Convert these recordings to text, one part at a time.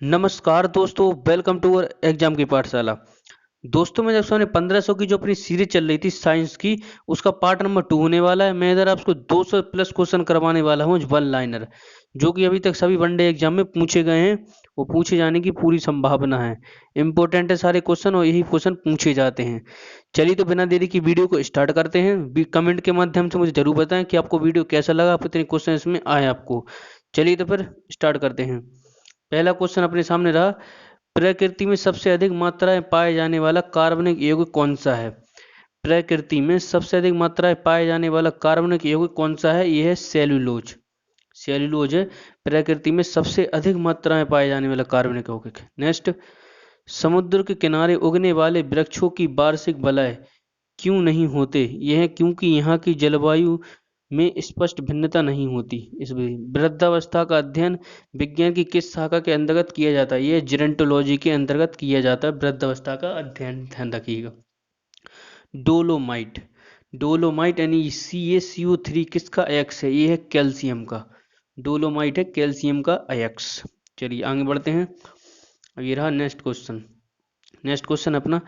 नमस्कार दोस्तों, welcome to our exam की पाठशाला। दोस्तों, मैं जब सामने 1500 की जो अपनी सीरीज चल रही थी साइंस की, उसका पार्ट नंबर 2 होने वाला है। मैं इधर आपको 200 प्लस क्वेश्चन करवाने वाला हूँ, वन लाइनर, जो कि अभी तक सभी वनडे एग्जाम में पूछे गए हैं। वो पूछे जाने की पूरी संभावना है। इंपॉर्टेंट है सारे क्वेश्चन और यही क्वेश्चन पूछे जाते हैं। चलिए तो बिना देरी की वीडियो को स्टार्ट करते हैं। कमेंट के माध्यम से मुझे जरूर बताएं कि आपको वीडियो कैसा लगा, आप कितने क्वेश्चन इसमें आए आपको। चलिए तो फिर स्टार्ट करते हैं। पहला क्वेश्चन अपने सामने रहा, प्रकृति में सबसे अधिक मात्राएं पाए जाने वाला कार्बनिक यौगिक कौन सा है? प्रकृति में सबसे अधिक मात्राएं पाए जाने वाला कार्बनिक यौगिक कौन सा है? यह है सेल्यूलोज। सेल्यूलोज है प्रकृति में सबसे अधिक मात्राएं पाए जाने वाला कार्बनिक यौगिक। नेक्स्ट, समुद्र के किनारे उगने वाले वृक्षों की वार्षिक बलय क्यों नहीं होते? यह है क्योंकि यहाँ की जलवायु में स्पष्ट भिन्नता नहीं होती। इस वृद्धावस्था का अध्ययन विज्ञान की किस शाखा के अंतर्गत किया जाता है? यह जेरेंटोलॉजी के अंतर्गत किया जाता है वृद्धावस्था का अध्ययन, ध्यान रखिएगा। डोलोमाइट, डोलोमाइट यानी CaCO3 किसका अयस्क है? यह है कैल्शियम का। डोलोमाइट है कैल्शियम का अयस्क। चलिए आगे बढ़ते हैं। अब ये रहा नेक्स्ट क्वेश्चन। नेक्स्ट क्वेश्चन अपना,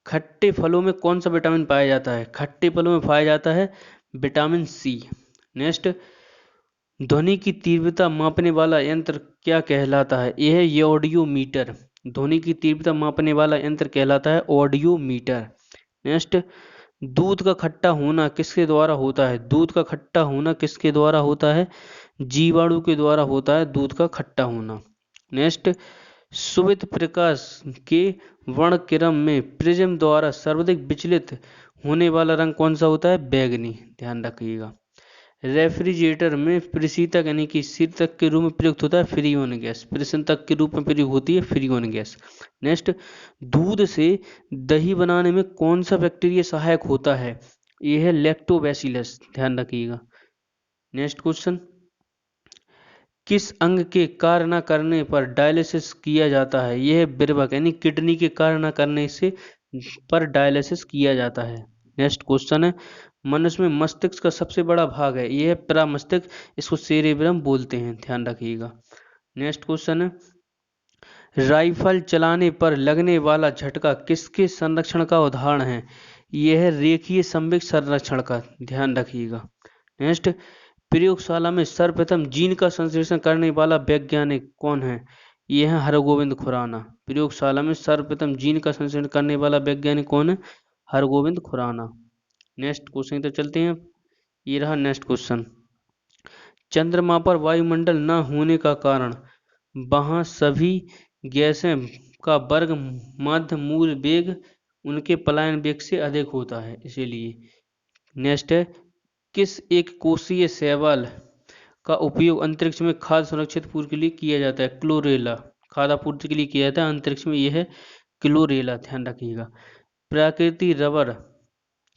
खट्टे फलों में कौन सा विटामिन पाया जाता है? खट्टे फलों में पाया जाता है विटामिन सी। नेक्स्ट, ध्वनि की तीव्रता मापने वाला यंत्र क्या कहलाता है? यह है ऑडियोमीटर। ध्वनि की तीव्रता मापने वाला यंत्र कहलाता है ऑडियोमीटर। नेक्स्ट, दूध का खट्टा होना किसके द्वारा होता है? दूध का खट्टा होना किसके द्वारा होता है? जीवाणु के द्वारा होता है दूध का खट्टा होना। नेक्स्ट, सुविध प्रकाश के वर्णक्रम में प्रिज्म द्वारा सर्वाधिक विचलित होने वाला रंग कौन सा होता है? बैंगनी। ध्यान रखिएगा। रेफ्रिजरेटर में प्रशीतक यानी कि शीतक के रूप में प्रयुक्त होता है फ्रीओन गैस। प्रशीतक के रूप में प्रयुक्त होती है फ्रीओन गैस। नेक्स्ट, दूध से दही बनाने में कौन सा बैक्टीरिया सहायक होता है? यह है लैक्टोबैसिलस। ध्यान रखिएगा। नेक्स्ट क्वेश्चन, किस अंग के कार्य न करने पर डायलिसिस किया जाता है? यह है विर्भक यानी किडनी के कार्य न करने से पर डायलिसिस किया जाता है। नेक्स्ट क्वेश्चन है, मनुष्य में मस्तिष्क का सबसे बड़ा भाग है? यह है प्रमस्तिष्क, इसको सेरेब्रम बोलते हैं। ध्यान रखिएगा। नेक्स्ट क्वेश्चन है, राइफल चलाने पर लगने वाला झटका किसके संरक्षण का उदाहरण है? यह है रेखीय संवेग संरक्षण का। ध्यान रखिएगा। नेक्स्ट, प्रयोगशाला में सर्वप्रथम जीन का संश्लेषण करने वाला वैज्ञानिक कौन है? यह है हरगोविंद खुराना। प्रयोगशाला में सर्वप्रथम जीन का संश्लेषण करने वाला वैज्ञानिक कौन है? हरगोविंद खुराना। नेक्स्ट क्वेश्चन की तरफ चलते हैं। ये रहा नेक्स्ट क्वेश्चन, चंद्रमा पर वायुमंडल न होने का कारण? वहां सभी गैसें का वर्ग मध्य मूल वेग उनके पलायन वेग से अधिक होता है, इसीलिए। नेक्स्ट है, किस एक कोशीय शैवाल का उपयोग अंतरिक्ष में खाद्य सुरक्षित पूर्ति के लिए किया जाता है? क्लोरेला। खाद्य आपूर्ति के लिए किया जाता है अंतरिक्ष में, यह है क्लोरेला। ध्यान रखिएगा। प्राकृतिक रबर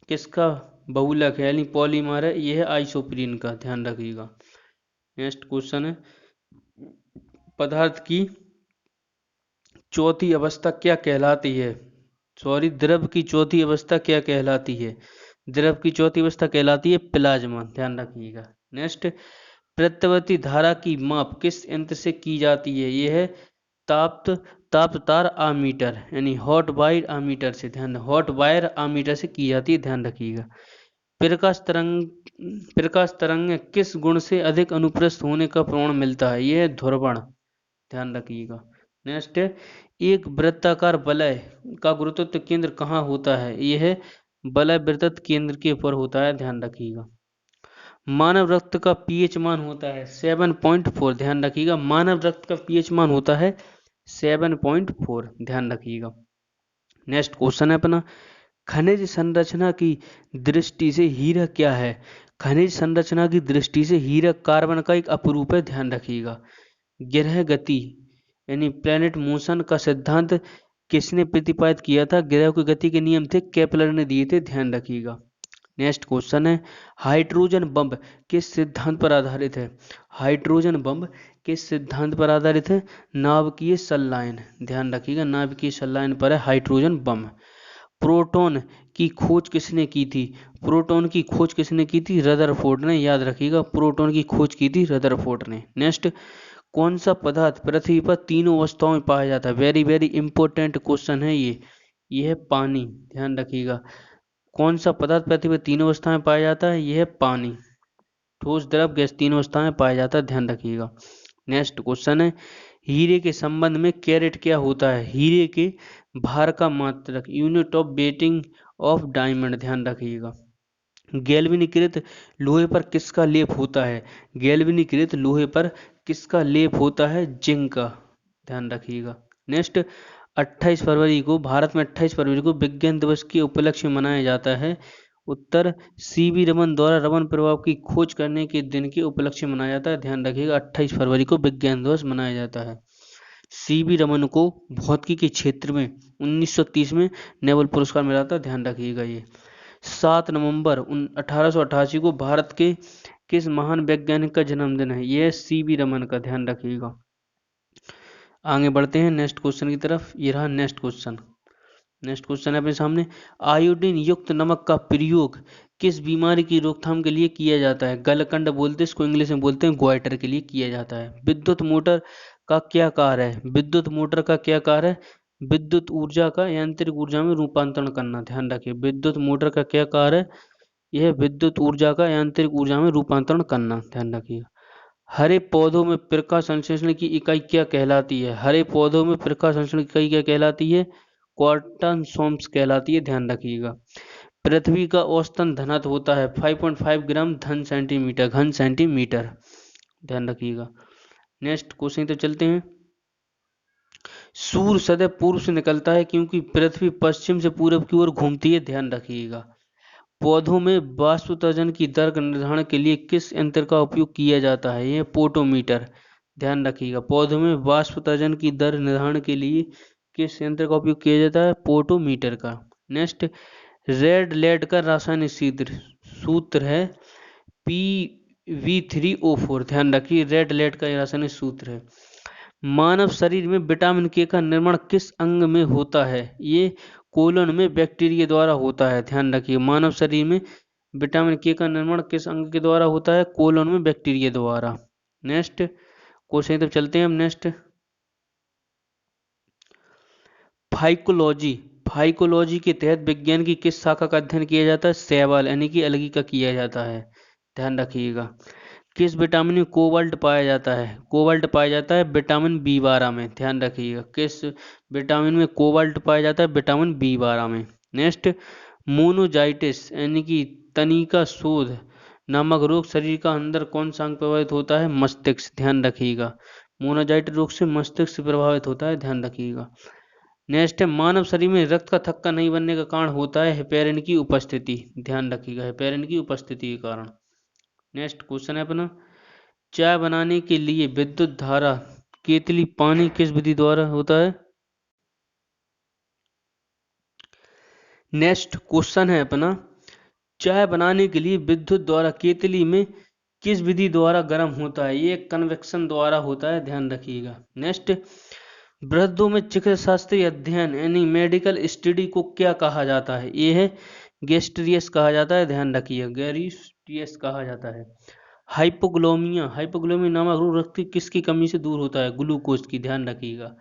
किसका बहुलक है यानी पॉलीमर है? यह है आइसोप्रीन का। ध्यान रखिएगा। नेक्स्ट क्वेश्चन है, पदार्थ की चौथी अवस्था क्या कहलाती है? सॉरी, द्रव की चौथी अवस्था क्या कहलाती है? द्रव की चौथी अवस्था कहलाती है प्लाज्मा। ध्यान रखिएगा। नेक्स्ट, प्रत्यावर्ती धारा की माप किस यंत्र से की जाती है? यह है ताप तापतार आमीटर यानी हॉट वायर आमीटर से। ध्यान, हॉट वायर आमीटर से की जाती है। ध्यान रखिएगा। प्रकाश तरंग किस गुण से अधिक अनुप्रस्थ होने का प्रमाण मिलता है? यह है ध्रुवण। ध्यान रखिएगा। नेक्स्ट है, एक वृत्ताकार वलय का गुरुत्व केंद्र कहाँ होता है? यह है वलय वृत्त केंद्र के ऊपर होता है। ध्यान रखिएगा। मानव रक्त का पीएच मान होता है 7.4। ध्यान रखिएगा। मानव रक्त का पीएच मान होता है 7.4। ध्यान रखिएगा। नेक्स्ट क्वेश्चन है अपना, खनिज संरचना की दृष्टि से हीरा क्या है? खनिज संरचना की दृष्टि से हीरा कार्बन का एक अपरूप है। ध्यान रखिएगा। ग्रह गति यानी प्लैनेट मोशन का सिद्धांत किसने प्रतिपादित किया था? ग्रह की गति के नियम थे केपलर ने दिए थे। ध्यान रखिएगा। नेक्स्ट क्वेश्चन है, हाइड्रोजन बम किस सिद्धांत पर आधारित है? हाइड्रोजन बम किस सिद्धांत पर आधारित है? नाभिकीय संलयन। ध्यान रखिएगा। नाभिकीय संलयन पर है हाइड्रोजन बम। प्रोटॉन की खोज किसने की थी? प्रोटॉन की खोज किसने की थी? रदरफोर्ड ने। याद रखिएगा, प्रोटॉन की खोज की थी रदरफोर्ड ने। नेक्स्ट, कौन सा पदार्थ पृथ्वी पर तीनों अवस्थाओं में पाया जाता है? वेरी वेरी इंपॉर्टेंट क्वेश्चन है ये है पानी, ध्यान रखिएगा। कौन सा पदार्थ पृथ्वी पर तीनों अवस्था में पाया जाता है? यह है पानी। ठोस, द्रव, गैस तीनों अवस्था में पाया जाता है, ध्यान रखिएगा। नेक्स्ट क्वेश्चन है, हीरे के संबंध में कैरेट क्या होता है? हीरे के भार का मात्रक, unit of waiting of diamond, ध्यान रखिएगा। गैल्वेनीकृत लोहे पर किसका लेप होता है? गैल्वेनीकृत लोहे पर किसका लेप होता है? जिंक का, ध्यान रखिएगा। नेक्स्ट, 28 फरवरी को, भारत में 28 फरवरी को विज्ञान दिवस के उपलक्ष्य में मनाया जाता है। उत्तर, सीवी रमन द्वारा रमन प्रभाव की खोज करने के दिन के उपलक्ष्य में मनाया जाता है, ध्यान रखिएगा। 28 फरवरी को विज्ञान दिवस मनाया जाता है। सीवी रमन को भौतिकी के क्षेत्र में 1930 में नोबेल पुरस्कार मिला था, ध्यान रखिएगा। ये 7 नवंबर 1888 को भारत के किस महान वैज्ञानिक का जन्मदिन है? यह सीवी रमन का, ध्यान रखिएगा। आगे बढ़ते हैं नेक्स्ट क्वेश्चन की तरफ। ये रहा नेक्स्ट क्वेश्चन। नेक्स्ट क्वेश्चन है अपने सामने, आयोडीन युक्त नमक का प्रयोग किस बीमारी की रोकथाम के लिए किया जाता है? गलकंड बोलते हैं इसको, इंग्लिश में बोलते हैं ग्वाइटर के लिए किया जाता है। विद्युत मोटर का क्या कार्य है? विद्युत मोटर का क्या कार्य है? विद्युत ऊर्जा का यांत्रिक ऊर्जा में रूपांतरण करना, ध्यान रखिए। विद्युत मोटर का क्या कार्य है? यह विद्युत ऊर्जा का यांत्रिक ऊर्जा में रूपांतरण करना, ध्यान रखिएगा। हरे पौधों में प्रकाश संश्लेषण की इकाई क्या कहलाती है? हरे पौधों में प्रकाश संश्लेषण की इकाई क्या कहलाती है? क्वार्टन सोम्स कहलाती है, ध्यान रखिएगा। पृथ्वी का औसतन घनत्व होता है 5.5 ग्राम घन सेंटीमीटर, ध्यान रखिएगा। नेक्स्ट क्वेश्चन तो चलते हैं। सूर्य सदैव पूर्व से निकलता है क्योंकि पृथ्वी पश्चिम से पूरब की ओर घूमती है, ध्यान रखिएगा। पौधों में वाष्पोत्सर्जन की दर का निर्धारण के लिए किस यंत्र का उपयोग किया जाता है? यह पोटोमीटर, ध्यान रखिएगा। पौधों में वाष्पोत्सर्जन की दर निर्धारण के लिए किस यंत्र का उपयोग किया जाता है? पोटोमीटर का। नेक्स्ट, रेड लेड का रासायनिक सूत्र है PV3O4, ध्यान रखिए। रेड लेड का रासायनिक सूत्र है। मानव शरीर में विटामिन के का निर्माण किस अंग में होता है? ये कोलन में बैक्टीरिया द्वारा होता है, ध्यान रखिए। मानव शरीर में विटामिन के का निर्माण किस अंग के द्वारा होता है? कोलन में बैक्टीरिया द्वारा। नेक्स्ट क्वेश्चन तब चलते हैं हम। नेक्स्ट, फाइकोलॉजी के तहत विज्ञान की किस शाखा का अध्ययन किया जाता है? शैवाल यानी कि अलगी का किया जाता है, ध्यान रखिएगा। किस विटामिन में कोबाल्ट पाया जाता है? कोबाल्ट पाया जाता है विटामिन B12 में, ध्यान रखिएगा। किस विटामिन में कोबाल्ट पाया जाता है? विटामिन B12 में। नेक्स्ट, मोनोजाइटिस यानी कि तनिका शोध नामक रोग शरीर का अंदर कौन सा अंग प्रभावित होता है? मस्तिष्क, ध्यान रखिएगा। मोनोजाइटिस रोग से मस्तिष्क प्रभावित होता है, ध्यान रखिएगा। नेक्स्ट है, मानव शरीर में रक्त का थक्का नहीं बनने का कारण होता है हेपेरिन की उपस्थिति, ध्यान रखिएगा। हेपेरिन की उपस्थिति के कारण। नेक्स्ट क्वेश्चन है अपना, चाय बनाने के लिए विद्युत धारा केतली पानी किस विधि द्वारा होता है? नेक्स्ट क्वेश्चन है अपना, चाय बनाने के लिए विद्युत द्वारा केतली में किस विधि द्वारा गर्म होता है? ये कन्वेक्शन द्वारा होता है, ध्यान रखिएगा। नेक्स्ट, वृद्धों में चिकित्सा शास्त्रीय अध्ययन यानी मेडिकल स्टडी को क्या कहा जाता है? ये है गैस्ट्रियस कहा जाता है, ध्यान रखिए। गैस्ट्रियस कहा जाता है। हाइपोग्लोमिया नामक रोग रक्त की किसकी कमी से दूर होता है? ग्लूकोज की, ध्यान रखिएगा।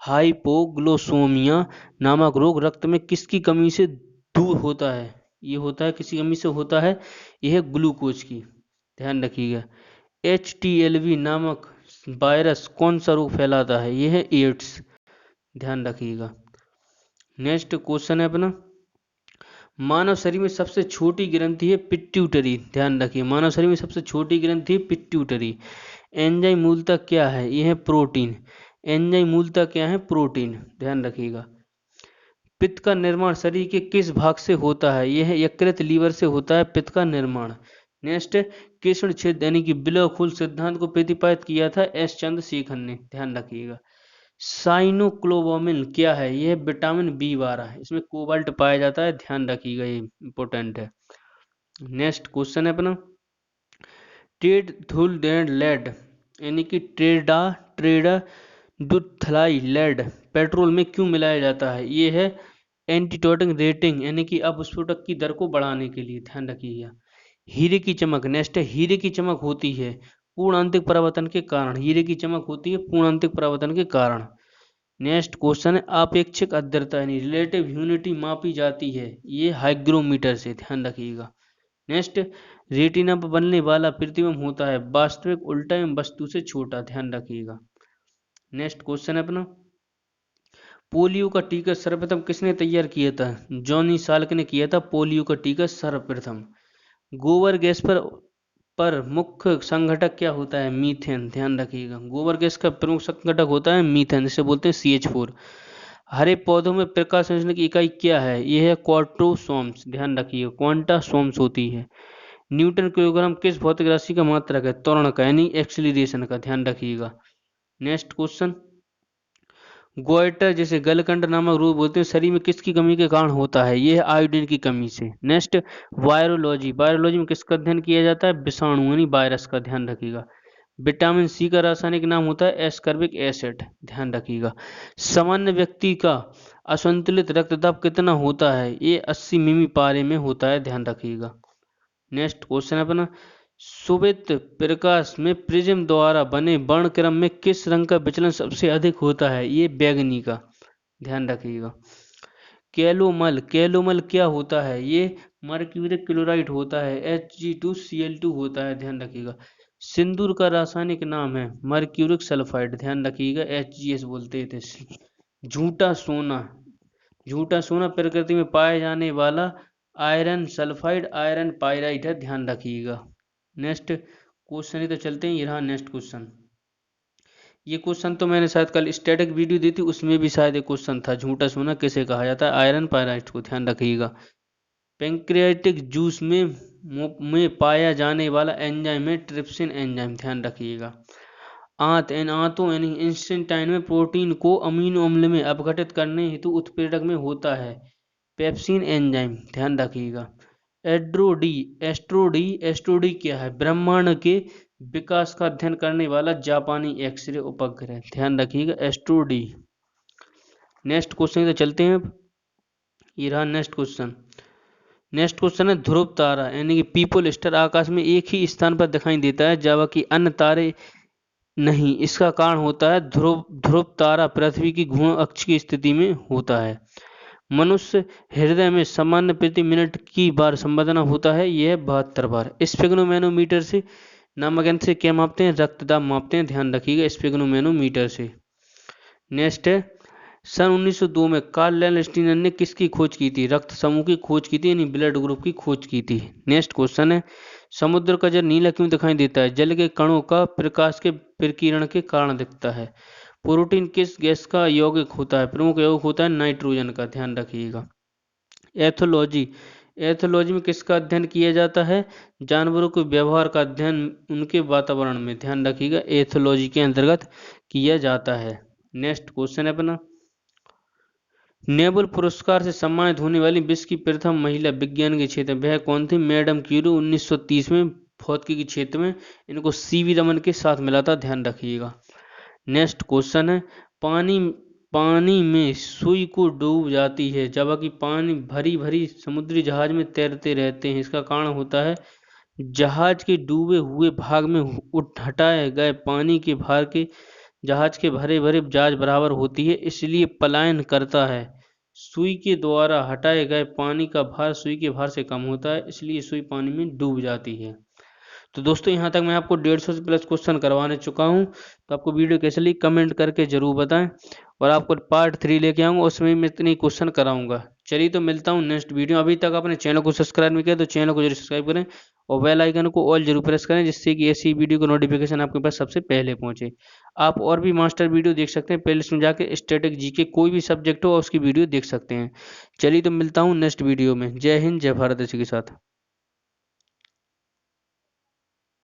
हाइपोग्लोसोमिया नामक रोग रक्त में किसकी कमी से दूर होता है? ये होता है किसी कमी से होता है, यह है ग्लूकोज की, ध्यान रखिएगा। HTLV नामक वायरस कौन सा रोग फैलाता है? यह है एड्स, ध्यान रखिएगा। नेक्स्ट क्वेश्चन है अपना, मानव शरीर में सबसे छोटी ग्रंथि है पिट्यूटरी, ध्यान रखिए। मानव शरीर में सबसे छोटी ग्रंथि है पिट्यूटरी। एंजाइम मूलतः क्या है? यह है प्रोटीन। एंजाइम मूलतः क्या है? प्रोटीन, ध्यान रखिएगा। पित्त का निर्माण शरीर के किस भाग से होता है? यह यकृत लीवर से होता है पित्त का निर्माण। नेक्स्ट, कृष्ण छेद यानी कि ब्लैक होल सिद्धांत को प्रतिपादित किया था S चंद्रशेखर ने, ध्यान रखिएगा। साइनोक्लोबोमिन क्या है? यह विटामिन B12 है, इसमें कोबाल्ट पाया जाता है, ध्यान रखिएगा, ये इंपॉर्टेंट है। नेक्स्ट क्वेश्चन है अपना, लेड यानी कि ट्रेडाडुथलाइलेड पेट्रोल में क्यों मिलाया जाता है? ये है एंटीटॉटिंग रेटिंग यानी कि अपस्फोटक की दर को बढ़ाने के लिए, ध्यान रखिएगा। हीरे की चमक, नेक्स्ट है, हीरे की चमक होती है पूर्णांतिक परावर्तन के कारण, हीरे की चमक होती है पूर्णांतिक परावर्तन के कारण। नेक्स्ट क्वेश्चन है, आपेक्षिक आर्द्रता यानी रिलेटिव ह्यूमिडिटी मापी जाती है, ये हाइग्रोमीटर से, ध्यान रखिएगा। नेक्स्ट, रेटिना पर बनने वाला प्रतिबिंब होता है वास्तविक, उल्टा एवं वस्तु से छोटा, ध्यान रखिएगा। नेक्स्ट क्वेश्चन है अपना, पोलियो का टीका सर्वप्रथम किसने तैयार किया था? जॉनी साल्क ने किया था पोलियो का टीका सर्वप्रथम। गोबर गैस पर मुख्य संघटक क्या होता है? मीथेन, ध्यान रखिएगा। गोबर गैस का प्रमुख संघटक होता है मीथेन, जिसे बोलते हैं CH4। हरे पौधों में प्रकाश संश्लेषण की इकाई क्या है? यह है क्वार्टोसोम्स, ध्यान रखिएगा, क्वांटासोम्स होती है। न्यूटन किलोग्राम किस भौतिक राशि का मात्रक है? त्वरण का यानी एक्सीलरेशन का, ध्यान रखिएगा। नेक्स्ट क्वेश्चन, गोइटर जिसे गलकंड नामक रोग बोलते हैं शरीर में किसकी कमी के कारण होता है? यह है आयोडीन की कमी से। नेक्स्ट, वायरोलॉजी, वायरोलॉजी में किसका अध्ययन किया जाता है? विषाणु यानी वायरस का, ध्यान रखिएगा। विटामिन सी का रासायनिक नाम होता है एस्कर्बिक एसिड, ध्यान रखिएगा। सामान्य व्यक्ति का असंतुलित रक्तदाब कितना होता है? ये 80 मिमी पारे में होता है, ध्यान रखिएगा। नेक्स्ट क्वेश्चन अपना, सुवित प्रकाश में प्रिज्म द्वारा बने वर्णक्रम में किस रंग का विचलन सबसे अधिक होता है? ये बैगनी का, ध्यान रखिएगा। कैलोमल, कैलोमल क्या होता है? ये मर्क्यूरिक क्लोराइड होता है, Hg2Cl2 होता है, ध्यान रखिएगा। सिंदूर का रासायनिक नाम है मर्क्यूरिक सल्फाइड, ध्यान रखिएगा, HgS बोलते थे। झूठा सोना, झूठा सोना प्रकृति में पाए जाने वाला आयरन सल्फाइड, आयरन पाइराइट है, ध्यान रखिएगा। नेक्स्ट क्वेश्चन ही तो चलते हैं, ये रहा नेक्स्ट क्वेश्चन। ये क्वेश्चन तो मैंने शायद कल स्टैटिक वीडियो दी थी, उसमें भी शायद एक क्वेश्चन था, झूठा सोना किसे कहा जाता है? आयरन पाइराइट को, ध्यान रखिएगा। पैंक्रियाटिक जूस में पाया जाने वाला एंजाइम है ट्रिप्सिन एंजाइम, ध्यान रखिएगा। आंतों यानी इंस्टेंटाइन में प्रोटीन को अमीनो अम्ल में अपघटित करने हेतु उत्प्रेरक में होता है पेप्सिन एंजाइम, ध्यान रखिएगा। एस्ट्रोडी क्या है? ब्रह्मांड के विकास का अध्ययन करने वाला जापानी एक्सरे उपग्रह, ध्यान रखिएगा, एस्ट्रोडी। नेक्स्ट क्वेश्चन तो चलते हैं अब, ये रहा नेक्स्ट क्वेश्चन। नेक्स्ट क्वेश्चन है, ध्रुव तारा यानी कि पीपल स्टार आकाश में एक ही स्थान पर दिखाई देता है जबकि अन्य तारे नहीं, इसका कारण होता है ध्रुव तारा पृथ्वी की घूर्ण अक्ष की स्थिति में होता है। मनुष्य हृदय में सामान्य प्रति मिनट की बार संवेदना होता है, यह 72 बार। स्फिग्नोमेनोमीटर से नामक यंत्र से क्या मापते हैं? रक्तदाब मापते हैं, ध्यान रखिएगा, स्फिग्नोमेनोमीटर से। नेक्स्ट है, सन 1902 में कार्ल लैंडस्टीनर ने किसकी खोज की थी? रक्त समूह की खोज की थी, यानी ब्लड ग्रुप की खोज की थी। नेक्स्ट क्वेश्चन है, समुद्र का जल नीला क्यों दिखाई देता है? जल के कणों का प्रकाश के प्रकीर्णन के कारण दिखता है। प्रोटीन किस गैस का यौगिक होता है? प्रमुख यौगिक होता है नाइट्रोजन का, ध्यान रखिएगा। एथोलॉजी, एथोलॉजी में किसका अध्ययन किया जाता है? जानवरों के व्यवहार का अध्ययन उनके वातावरण में, ध्यान रखिएगा, एथोलॉजी के अंतर्गत किया जाता है। नेक्स्ट क्वेश्चन है अपना, नोबेल पुरस्कार से सम्मानित होने वाली विश्व की प्रथम महिला विज्ञान के क्षेत्र में वह कौन थी? Madam Curie. 1930 में भौतिकी के क्षेत्र में इनको CV रमन के साथ मिला था, ध्यान रखिएगा। नेक्स्ट क्वेश्चन है, पानी में सुई को डूब जाती है जबकि पानी भरी भरी समुद्री जहाज में तैरते रहते हैं, इसका कारण होता है जहाज के डूबे हुए भाग में हटाए गए पानी के भार के जहाज के भरे भरे जहाज बराबर होती है, इसलिए पलायन करता है। सुई के द्वारा हटाए गए पानी का भार सुई के भार से कम होता है, इसलिए सुई पानी में डूब जाती है। तो दोस्तों यहाँ तक मैं आपको 150 से प्लस क्वेश्चन करवाने चुका हूँ। तो आपको वीडियो कैसे लगी कमेंट करके जरूर बताएं, और आपको पार्ट 3 लेके आऊँगा, उसमें मैं इतनी क्वेश्चन कराऊंगा। चलिए तो मिलता हूँ नेक्स्ट वीडियो। अभी तक अपने चैनल को सब्सक्राइब नहीं किया तो चैनल को जरूर सब्सक्राइब करें और बेल आइकन को ऑल जरूर प्रेस करें, जिससे कि ऐसी वीडियो को नोटिफिकेशन आपके पास सबसे पहले पहुंचे। आप और भी मास्टर वीडियो देख सकते हैं, प्लेलिस्ट में जाके स्टैटिक जीके कोई भी सब्जेक्ट हो उसकी वीडियो देख सकते हैं। चलिए तो मिलता हूँ नेक्स्ट वीडियो में। जय हिंद, जय भारत के साथ।